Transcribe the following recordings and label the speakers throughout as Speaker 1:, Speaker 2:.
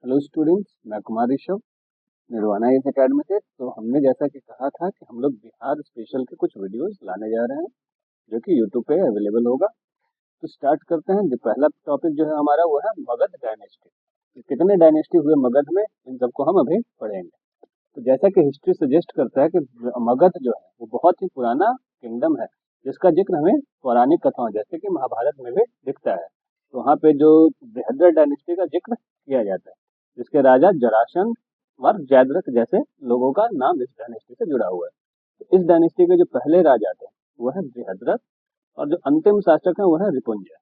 Speaker 1: Hello students, मैं कुमार ऋषभ निर्वाणा इस academy से। तो हमने जैसा कि कहा था कि हम लोग बिहार स्पेशल के कुछ वीडियोस लाने जा रहे हैं जो कि यूट्यूब पे अवेलेबल होगा। तो स्टार्ट करते हैं। जो पहला टॉपिक जो है हमारा वो है मगध डायनेस्टी। तो कितने डायनेस्टी हुए मगध में, इन सबको हम अभी पढ़ेंगे। तो जैसा कि हिस्ट्री सजेस्ट करता है कि मगध जो है वो बहुत ही पुराना किंगडम है, जिसका जिक्र हमें पौराणिक कथाओं जैसे कि महाभारत में भी दिखता है। तो वहाँ पे जो बृहद्रथ डायनेस्टी का जिक्र किया जाता है, जिसके राजा जरासंध और जयद्रथ जैसे लोगों का नाम इस डायनेस्टी से जुड़ा हुआ है। तो इस डायनेस्टी के जो पहले राजा थे वो है बृहद्रथ, और जो अंतिम शासक है वो है रिपुंजय।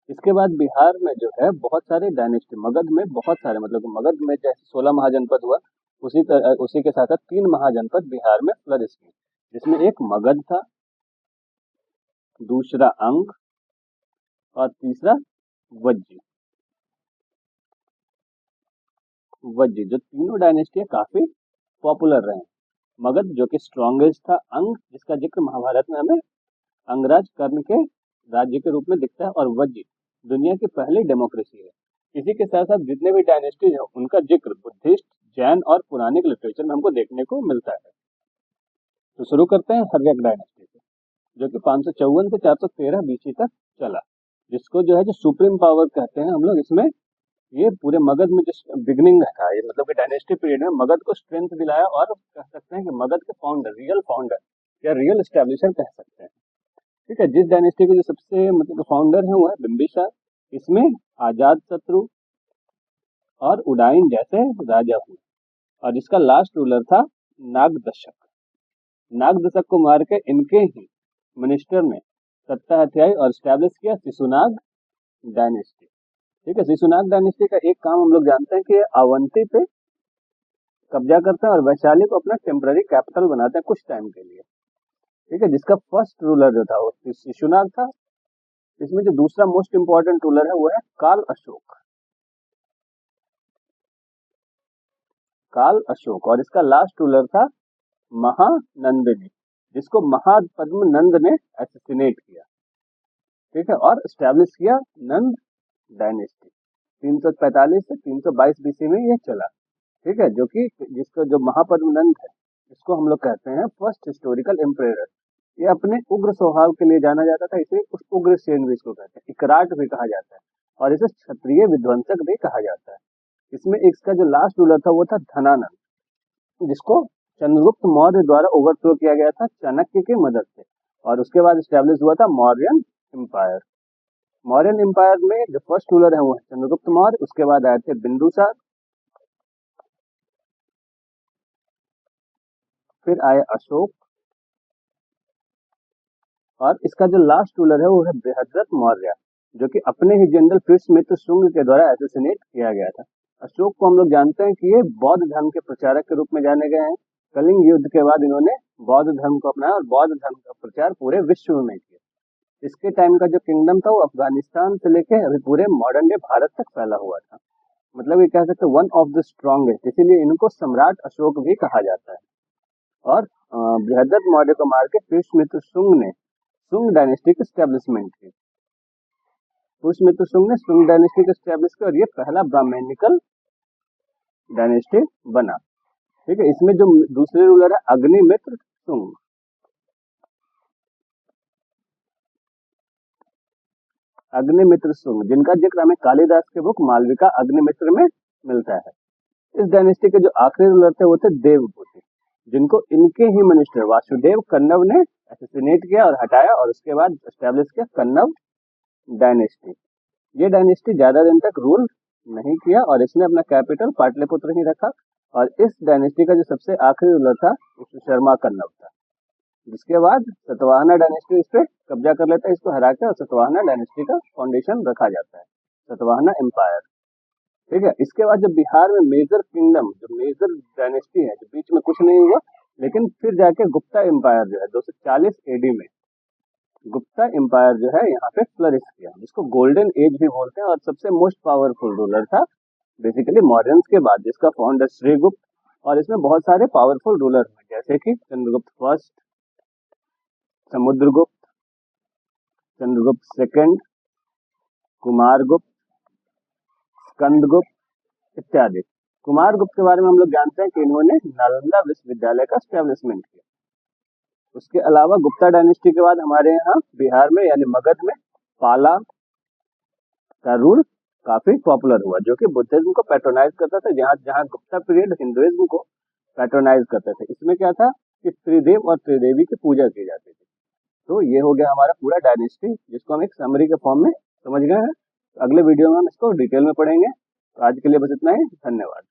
Speaker 1: इसके बाद बिहार में जो है बहुत सारे डायनेस्टी, मगध में बहुत सारे, मतलब मगध में जैसे 16 महाजनपद हुआ, उसी के साथ साथ 3 महाजनपद बिहार में फ्लरिश किए, जिसमें एक मगध था, दूसरा अंग और तीसरा वज्जी। जो तीनों डायनेस्टी काफी पॉपुलर रहे। मगध जो कि स्ट्रॉन्गेस्ट था, अंग जिसका जिक्र महाभारत में हमें अंगराज कर्ण के राज्य के रूप में दिखता है, और वज्जी दुनिया की पहली डेमोक्रेसी है। इसी के साथ साथ जितने भी डायनेस्टीज हैं उनका जिक्र बुद्धिस्ट, जैन और पुराणिक लिटरेचर में हमको देखने को मिलता है। तो शुरू करते हैं हर्यक डायनेस्टी से, जो कि 554 से 413 बीसी तक चला, जिसको जो है जो सुप्रीम पावर कहते हैं हम लोग। इसमें ये पूरे मगध में जो बिगनिंग था, ये मतलब कि डायनेस्टी पीरियड में मगध को स्ट्रेंथ दिलाया, और कह सकते हैं कि मगध के फाउंडर, रियल फाउंडर या रियल एस्टेब्लिशर कह सकते हैं। ठीक है। जिस डायनेस्टी के जो सबसे मतलब फाउंडर है वो है बिंबिसार। इसमें अजात शत्रु और उदायन जैसे राजा हुए, और इसका लास्ट रूलर था नागदशक। नागदशक को मार के इनके ही मिनिस्टर ने सत्ता हथियाई और स्टैब्लिश किया शिशुनाग डायनेस्टी। ठीक है। शिशुनाग डायनेस्टी का एक काम हम लोग जानते हैं कि अवंती पे कब्जा करते हैं और वैशाली को अपना टेम्पररी कैपिटल बनाते हैं कुछ टाइम के लिए। ठीक है। जिसका फर्स्ट रूलर जो था वो शिशुनाग था। इसमें जो दूसरा मोस्ट इंपॉर्टेंट रूलर है वो है काल अशोक। और इसका लास्ट रूलर था महानंदिनी, जिसको महापद्म नंद ने एसेसिनेट किया। ठीक है। और स्टैब्लिश किया नंद डायनेस्टी। 345 से 322 बीसी में ये चला। ठीक है। जो कि जिसका जो महापद्म नंद है, इसको हम लोग कहते हैं फर्स्ट हिस्टोरिकल एम्परर। ये अपने उग्र स्वभाव के लिए जाना जाता था, इसे उस उग्र सेन भी इसको कहते हैं, इकराट भी कहा जाता है, और इसे क्षत्रिय विध्वंसक भी कहा जाता है। इसमें इसका जो लास्ट रूलर था वो था धनानंद, जिसको चंद्रगुप्त मौर्य द्वारा ओवरथ्रो किया गया था चाणक्य की मदद से, और उसके बाद स्टैब्लिश हुआ था मौर्यन एम्पायर। मौर्यन एम्पायर में जो फर्स्ट रूलर है वो है चंद्रगुप्त मौर्य, उसके बाद आए थे बिंदुसार, फिर आए अशोक, और इसका जो लास्ट रूलर है वो है बृहद्रथ मौर्य, जो कि अपने ही जनरल पुष्यमित्र शुंग के द्वारा एसेसिनेट किया गया था। अशोक को हम लोग जानते हैं कि ये बौद्ध धर्म के प्रचारक के रूप में जाने गए हैं। कलिंग युद्ध के बाद इन्होंने बौद्ध धर्म को अपनाया और बौद्ध धर्म का प्रचार पूरे विश्व में किया। इसके टाइम का जो किंगडम था वो अफगानिस्तान से लेके अभी पूरे मॉडर्न डे भारत तक फैला हुआ था। मतलब ये कह सकते हैं वन ऑफ द स्ट्रॉन्गेस्ट, इसीलिए इनको सम्राट अशोक भी कहा जाता है। और बृहद्रथ मौर्य को मार के पुष्यमित्र शुंग ने शुंग डायनेस्टी की स्टैब्लिशमेंट की। पुष्यमित्र शुंग ने शुंग डायनेस्टी को स्टैब्लिश किया, और ये पहला ब्राह्मणिकल डायनेस्टी बना। ठीक है। इसमें जो दूसरे रूलर है अग्निमित्र शुंग। अग्निमित्र शुंग, जिनका जिक्र हमें कालिदास के बुक मालविका अग्निमित्र में मिलता है। इस डायनेस्टी के जो आखिरी रूलर थे वो थे देवभूति, जिनको इनके ही मिनिस्टर वासुदेव कन्नव ने एसेसिनेट किया और हटाया, और उसके बाद स्टैब्लिश किया कन्नव डायनेस्टी। ये डायनेस्टी ज्यादा दिन तक रूल नहीं किया, और इसने अपना कैपिटल पाटलिपुत्र ही रखा। और इस डायनेस्टी का जो सबसे आखिरी रूलर था शर्मा कन्नव था, जिसके बाद सतवाहना डायनेस्टी इस पे कब्जा कर लेता है, इसको हरा के, और सतवाहना डायनेस्टी का फाउंडेशन रखा जाता है, सतवाहना एम्पायर। ठीक है। इसके बाद जब बिहार में मेजर किंगडम, जो मेजर डायनेस्टी है, जो बीच में कुछ नहीं हुआ, लेकिन फिर जाके गुप्ता एम्पायर जो है 240 एडी में गुप्ता एम्पायर जो है यहाँ पे फ्लरिश किया, जिसको गोल्डन एज भी बोलते हैं। और सबसे मोस्ट पावरफुल रूलर था बेसिकली मौर्यंस के बाद, जिसका फाउंडर श्रीगुप्त। और इसमें बहुत सारे पावरफुल रूलर हैं, जैसे कि चंद्रगुप्त फर्स्ट, समुद्रगुप्त, चंद्रगुप्त सेकंड, कुमारगुप्त, स्कंदगुप्त, इत्यादि। कुमार गुप्त के बारे में हम लोग जानते हैं कि इन्होंने नालंदा विश्वविद्यालय का स्टैब्लिशमेंट किया। उसके अलावा गुप्ता डायनेस्टी के बाद हमारे यहाँ बिहार में यानी मगध में पाला का रूल काफी पॉपुलर हुआ, जो कि बुद्धिज्म को पैट्रोनाइज करता था। जहाँ जहाँ गुप्ता पीरियड हिंदुइज्म को पैट्रोनाइज करते थे। इसमें क्या था कि त्रिदेव और त्रिदेवी की पूजा की जाती थी। तो ये हो गया हमारा पूरा डायनेस्टी, जिसको हम एक समरी के फॉर्म में समझ गए हैं। तो अगले वीडियो में हम इसको डिटेल में पढ़ेंगे। तो आज के लिए बस इतना ही। धन्यवाद।